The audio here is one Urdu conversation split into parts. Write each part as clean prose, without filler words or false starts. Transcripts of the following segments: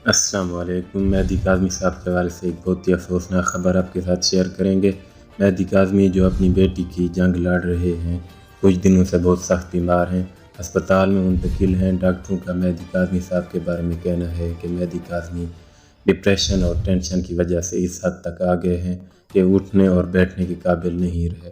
السلام علیکم۔ مہدی کاظمی صاحب کے حوالے سے ایک بہت ہی افسوسناک خبر آپ کے ساتھ شیئر کریں گے۔ مہدی کاظمی جو اپنی بیٹی کی جنگ لڑ رہے ہیں، کچھ دنوں سے بہت سخت بیمار ہیں، ہسپتال میں منتقل ہیں۔ ڈاکٹروں کا مہدی کاظمی صاحب کے بارے میں کہنا ہے کہ مہدی کاظمی ڈپریشن اور ٹینشن کی وجہ سے اس حد تک آ گئے ہیں کہ اٹھنے اور بیٹھنے کے قابل نہیں رہے۔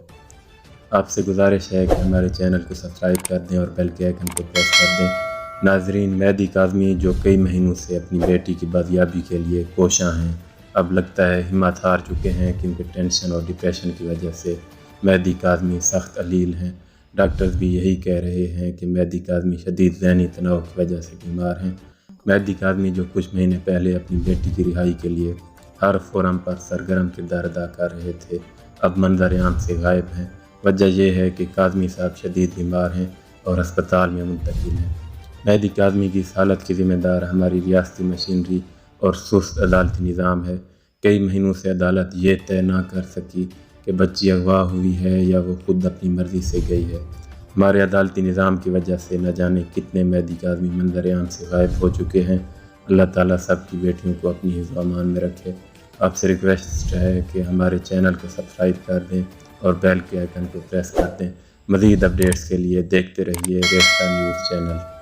آپ سے گزارش ہے کہ ہمارے چینل کو سبسکرائب کر دیں اور بیل کے آئیکن کو پریس کر دیں۔ ناظرین، مہدی کاظمی جو کئی مہینوں سے اپنی بیٹی کی بازیابی کے لیے کوشاں ہیں، اب لگتا ہے ہمت ہار چکے ہیں، کیونکہ ٹینشن اور ڈپریشن کی وجہ سے مہدی کاظمی سخت علیل ہیں۔ ڈاکٹرز بھی یہی کہہ رہے ہیں کہ مہدی کاظمی شدید ذہنی تناؤ کی وجہ سے بیمار ہیں۔ مہدی کاظمی جو کچھ مہینے پہلے اپنی بیٹی کی رہائی کے لیے ہر فورم پر سرگرم کردار ادا کر رہے تھے، اب منظر عام سے غائب ہیں۔ وجہ یہ ہے کہ کاظمی صاحب شدید بیمار ہیں اور ہسپتال میں منتقل ہیں۔ مہدی کاظمی کی اس حالت کی ذمہ دار ہماری ریاستی مشینری اور سست عدالتی نظام ہے۔ کئی مہینوں سے عدالت یہ طے نہ کر سکی کہ بچی اغوا ہوئی ہے یا وہ خود اپنی مرضی سے گئی ہے۔ ہمارے عدالتی نظام کی وجہ سے نہ جانے کتنے مہدی کاظمی منظر عام سے غائب ہو چکے ہیں۔ اللہ تعالیٰ سب کی بیٹیوں کو اپنی حفظ و امان میں رکھے۔ آپ سے ریکویسٹ ہے کہ ہمارے چینل کو سبسکرائب کر دیں اور بیل کے آئیکن کو پریس کر دیں۔ مزید اپڈیٹس کے لیے دیکھتے رہیے ریختہ نیوز چینل۔